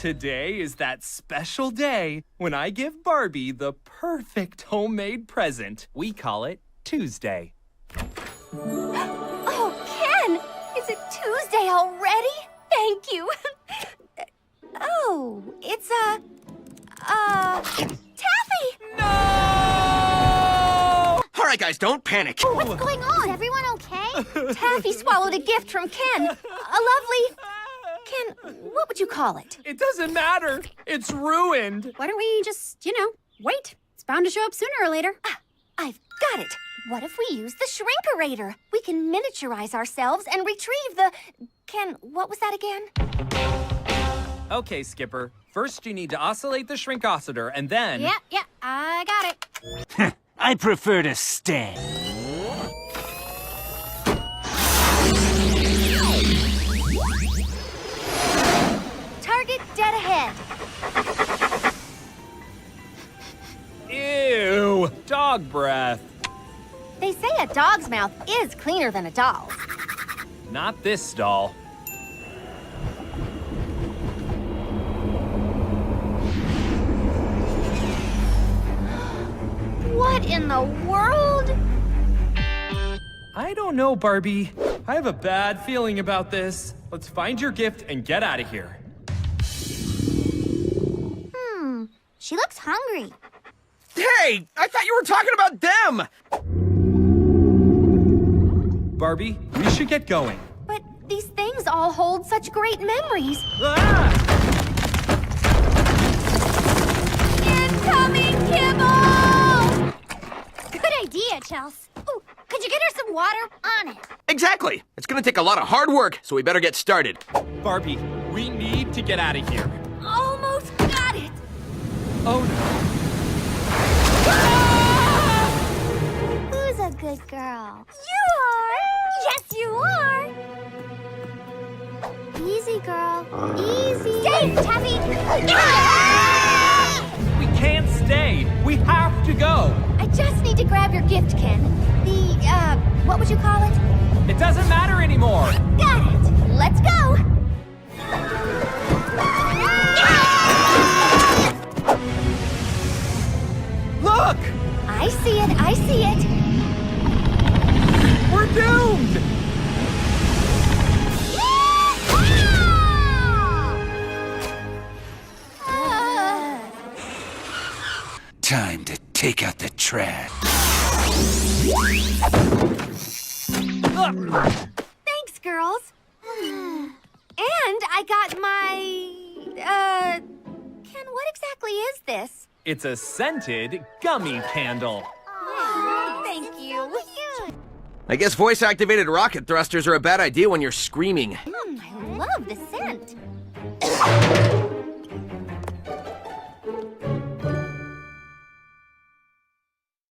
Today is that special day when I give Barbie the perfect homemade present. We call it Tuesday. Oh, Ken! Is it Tuesday already? Thank you. Oh, it's Taffy! No! All right, guys, don't panic. Oh, what's going on? Is everyone okay? Taffy swallowed a gift from Ken. A lovely... Ken, what would you call it? It doesn't matter. It's ruined. Why don't we just, wait? It's bound to show up sooner or later. Ah, I've got it. What if we use the shrinkerator? We can miniaturize ourselves and retrieve the... Ken, what was that again? Okay, Skipper. First, you need to oscillate the shrinkositor, and then... Yeah, I got it. I prefer to stand. Target dead ahead. Ew! Dog breath. They say a dog's mouth is cleaner than a doll's. Not this doll. What in the world? I don't know, Barbie. I have a bad feeling about this. Let's find your gift and get out of here. She looks hungry. Hey, I thought you were talking about them. Barbie, we should get going. But these things all hold such great memories. Ah! Incoming kibble! Good idea, Chels. Ooh, could you get her some water? On it. Exactly. It's gonna take a lot of hard work, so we better get started. Barbie, we need to get out of here. Almost got it. Oh, no. Who's a good girl? You are! Yes, you are! Easy, girl. Easy. Stay, Taffy! We can't stay. We have to go. I just need to grab your gift, Ken. The, what would you call it? It doesn't matter anymore. Got it! Let's go! Look! I see it, I see it. We're doomed! Time to take out the trash. Thanks, girls. And I got my, Ken, what exactly is this? It's a scented gummy candle. Thank you. I guess voice-activated rocket thrusters are a bad idea when you're screaming. I love the scent.